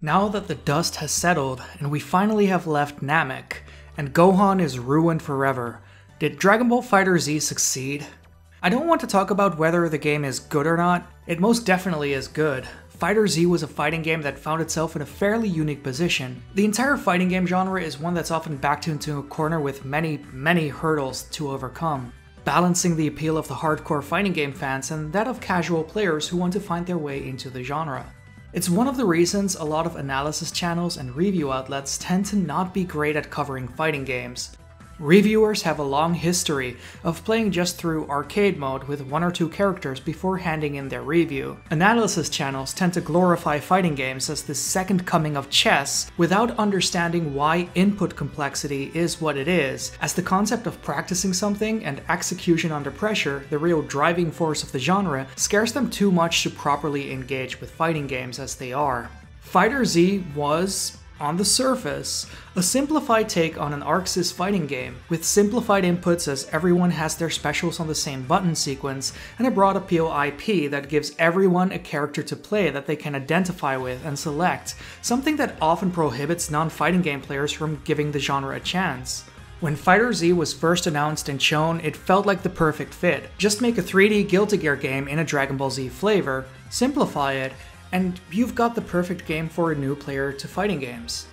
Now that the dust has settled and we finally have left Namek, and Gohan is ruined forever, did Dragon Ball FighterZ succeed? I don't want to talk about whether the game is good or not. It most definitely is good. FighterZ was a fighting game that found itself in a fairly unique position. The entire fighting game genre is one that's often backed into a corner with many hurdles to overcome, balancing the appeal of the hardcore fighting game fans and that of casual players who want to find their way into the genre. It's one of the reasons a lot of analysis channels and review outlets tend to not be great at covering fighting games. Reviewers have a long history of playing just through arcade mode with one or two characters before handing in their review. Analysis channels tend to glorify fighting games as the second coming of chess without understanding why input complexity is what it is, as the concept of practicing something and execution under pressure, the real driving force of the genre, scares them too much to properly engage with fighting games as they are. FighterZ was, on the surface, a simplified take on an ArcSys fighting game, with simplified inputs as everyone has their specials on the same button sequence, and a broad appeal IP that gives everyone a character to play that they can identify with and select, something that often prohibits non-fighting game players from giving the genre a chance. When FighterZ was first announced and shown, it felt like the perfect fit. Just make a 3D Guilty Gear game in a Dragon Ball Z flavor, simplify it, and you've got the perfect game for a new player to fighting games.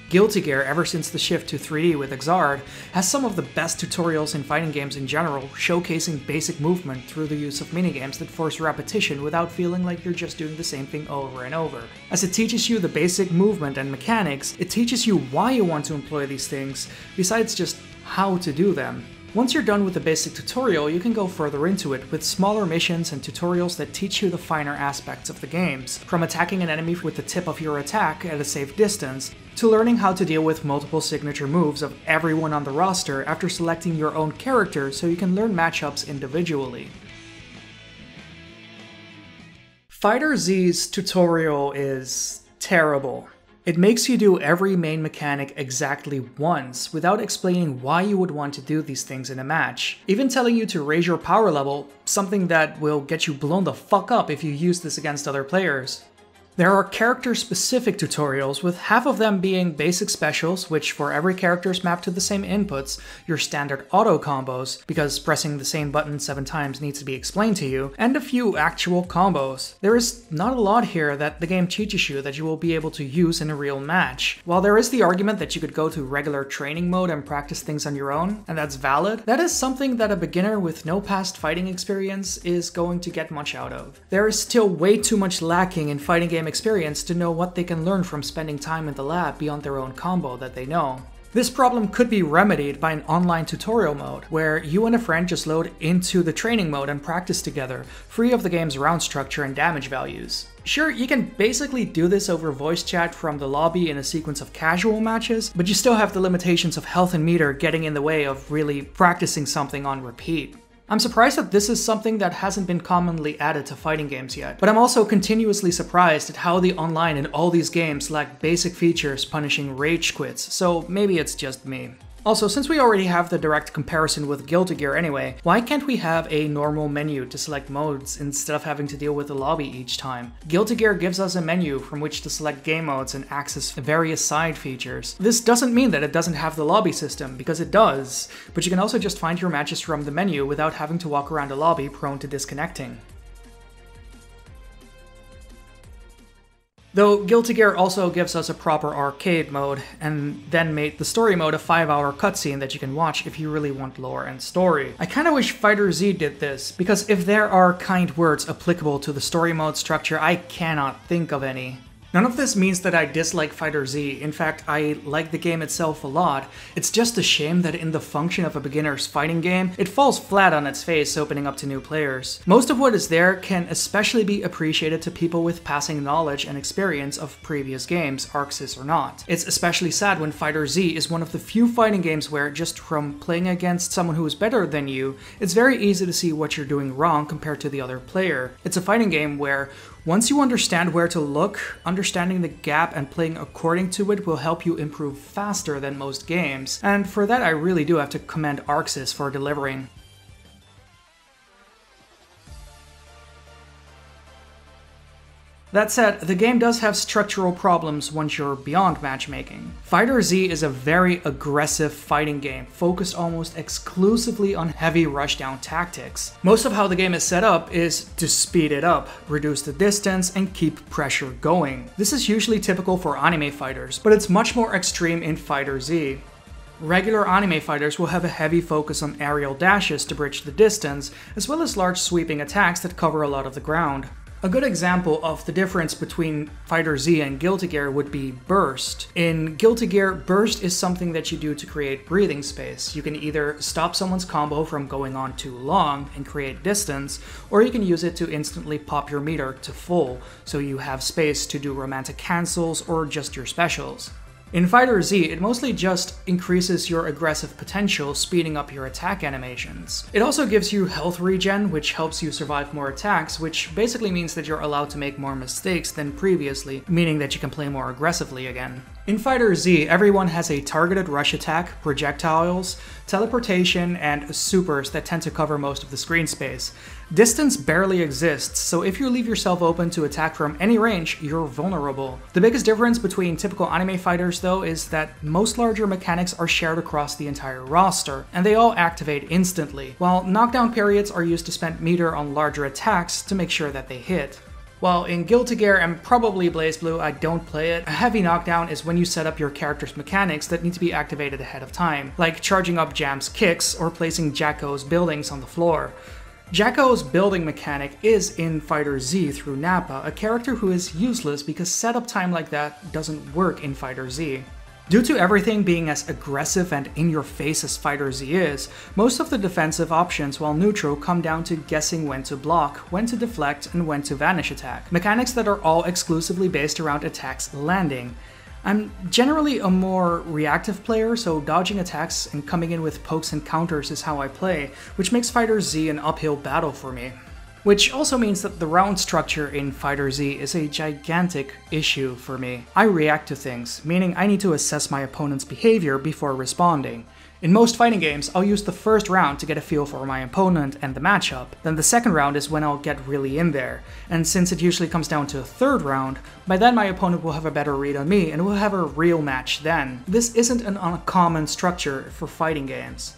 Guilty Gear, ever since the shift to 3D with Exard, has some of the best tutorials in fighting games in general, showcasing basic movement through the use of minigames that force repetition without feeling like you're just doing the same thing over and over. As it teaches you the basic movement and mechanics, it teaches you why you want to employ these things, besides just how to do them. Once you're done with the basic tutorial, you can go further into it with smaller missions and tutorials that teach you the finer aspects of the games, from attacking an enemy with the tip of your attack at a safe distance, to learning how to deal with multiple signature moves of everyone on the roster after selecting your own character so you can learn matchups individually. FighterZ's tutorial is terrible. It makes you do every main mechanic exactly once, without explaining why you would want to do these things in a match. Even telling you to raise your power level, something that will get you blown the fuck up if you use this against other players. There are character-specific tutorials, with half of them being basic specials, which for every character is mapped to the same inputs, your standard auto combos, because pressing the same button 7 times needs to be explained to you, and a few actual combos. There is not a lot here that the game teaches you that you will be able to use in a real match. While there is the argument that you could go to regular training mode and practice things on your own, and that's valid, that is something that a beginner with no past fighting experience is going to get much out of. There is still way too much lacking in fighting game experience to know what they can learn from spending time in the lab beyond their own combo that they know. This problem could be remedied by an online tutorial mode, where you and a friend just load into the training mode and practice together, free of the game's round structure and damage values. Sure, you can basically do this over voice chat from the lobby in a sequence of casual matches, but you still have the limitations of health and meter getting in the way of really practicing something on repeat. I'm surprised that this is something that hasn't been commonly added to fighting games yet, but I'm also continuously surprised at how the online in all these games lack basic features punishing rage quits, so maybe it's just me. Also, since we already have the direct comparison with Guilty Gear anyway, why can't we have a normal menu to select modes instead of having to deal with the lobby each time? Guilty Gear gives us a menu from which to select game modes and access various side features. This doesn't mean that it doesn't have the lobby system, because it does, but you can also just find your matches from the menu without having to walk around a lobby prone to disconnecting. Though Guilty Gear also gives us a proper arcade mode, and then made the story mode a 5-hour cutscene that you can watch if you really want lore and story. I kinda wish FighterZ did this, because if there are kind words applicable to the story mode structure, I cannot think of any. None of this means that I dislike FighterZ. In fact, I like the game itself a lot. It's just a shame that in the function of a beginner's fighting game, it falls flat on its face opening up to new players. Most of what is there can especially be appreciated to people with passing knowledge and experience of previous games, ArcSys or not. It's especially sad when FighterZ is one of the few fighting games where, just from playing against someone who is better than you, it's very easy to see what you're doing wrong compared to the other player. It's a fighting game where once you understand where to look, understanding the gap and playing according to it will help you improve faster than most games, and for that I really do have to commend ArcSys for delivering. That said, the game does have structural problems once you're beyond matchmaking. FighterZ is a very aggressive fighting game, focused almost exclusively on heavy rushdown tactics. Most of how the game is set up is to speed it up, reduce the distance, and keep pressure going. This is usually typical for anime fighters, but it's much more extreme in FighterZ. Regular anime fighters will have a heavy focus on aerial dashes to bridge the distance, as well as large sweeping attacks that cover a lot of the ground. A good example of the difference between FighterZ and Guilty Gear would be Burst. In Guilty Gear, Burst is something that you do to create breathing space. You can either stop someone's combo from going on too long and create distance, or you can use it to instantly pop your meter to full, so you have space to do romantic cancels or just your specials. In FighterZ, it mostly just increases your aggressive potential, speeding up your attack animations. It also gives you health regen, which helps you survive more attacks, which basically means that you're allowed to make more mistakes than previously, meaning that you can play more aggressively again. In FighterZ, everyone has a targeted rush attack, projectiles, teleportation, and supers that tend to cover most of the screen space. Distance barely exists, so if you leave yourself open to attack from any range, you're vulnerable. The biggest difference between typical anime fighters, though, is that most larger mechanics are shared across the entire roster, and they all activate instantly, while knockdown periods are used to spend meter on larger attacks to make sure that they hit. While in Guilty Gear and probably BlazBlue I don't play it, a heavy knockdown is when you set up your character's mechanics that need to be activated ahead of time, like charging up Jam's kicks or placing Jacko's buildings on the floor. Jacko's building mechanic is in FighterZ through Nappa, a character who is useless because setup time like that doesn't work in FighterZ. Due to everything being as aggressive and in-your-face as FighterZ is, most of the defensive options while neutral come down to guessing when to block, when to deflect, and when to vanish attack, mechanics that are all exclusively based around attacks landing. I'm generally a more reactive player, so dodging attacks and coming in with pokes and counters is how I play, which makes FighterZ an uphill battle for me. Which also means that the round structure in FighterZ is a gigantic issue for me. I react to things, meaning I need to assess my opponent's behavior before responding. In most fighting games, I'll use the first round to get a feel for my opponent and the matchup, then the second round is when I'll get really in there, and since it usually comes down to a third round, by then my opponent will have a better read on me and we'll have a real match then. This isn't an uncommon structure for fighting games.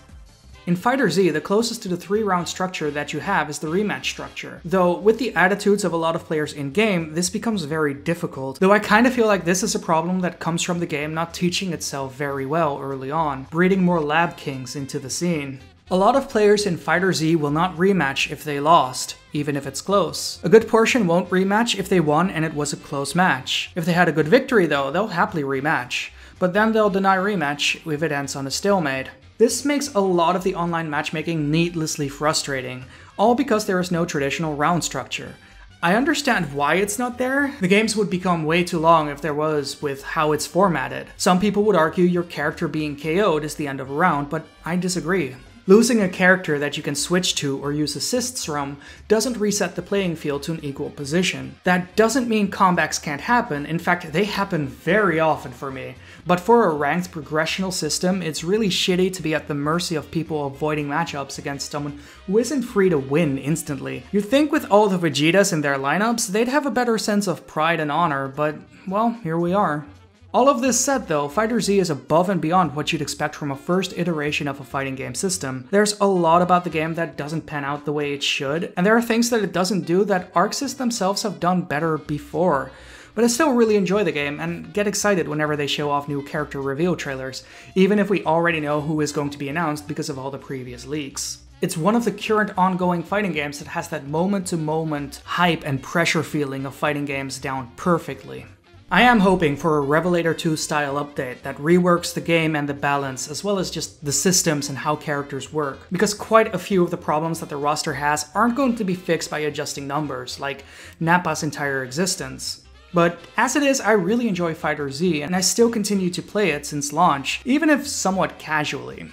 In FighterZ, the closest to the 3-round structure that you have is the rematch structure. Though, with the attitudes of a lot of players in-game, this becomes very difficult. Though I kinda feel like this is a problem that comes from the game not teaching itself very well early on, breeding more lab kings into the scene. A lot of players in FighterZ will not rematch if they lost, even if it's close. A good portion won't rematch if they won and it was a close match. If they had a good victory though, they'll happily rematch. But then they'll deny rematch if it ends on a stalemate. This makes a lot of the online matchmaking needlessly frustrating, all because there is no traditional round structure. I understand why it's not there. The games would become way too long if there was with how it's formatted. Some people would argue your character being KO'd is the end of a round, but I disagree. Losing a character that you can switch to or use assists from doesn't reset the playing field to an equal position. That doesn't mean comebacks can't happen, in fact they happen very often for me. But for a ranked progressional system, it's really shitty to be at the mercy of people avoiding matchups against someone who isn't free to win instantly. You'd think with all the Vegetas in their lineups, they'd have a better sense of pride and honor, but well, here we are. All of this said though, FighterZ is above and beyond what you'd expect from a first iteration of a fighting game system. There's a lot about the game that doesn't pan out the way it should, and there are things that it doesn't do that ArcSys themselves have done better before. But I still really enjoy the game and get excited whenever they show off new character reveal trailers, even if we already know who is going to be announced because of all the previous leaks. It's one of the current ongoing fighting games that has that moment-to-moment hype and pressure feeling of fighting games down perfectly. I am hoping for a Revelator 2 style update that reworks the game and the balance, as well as just the systems and how characters work, because quite a few of the problems that the roster has aren't going to be fixed by adjusting numbers, like Nappa's entire existence. But as it is, I really enjoy FighterZ, and I still continue to play it since launch, even if somewhat casually.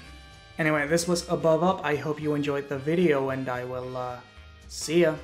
Anyway, this was AboveUp. I hope you enjoyed the video, and I will see ya.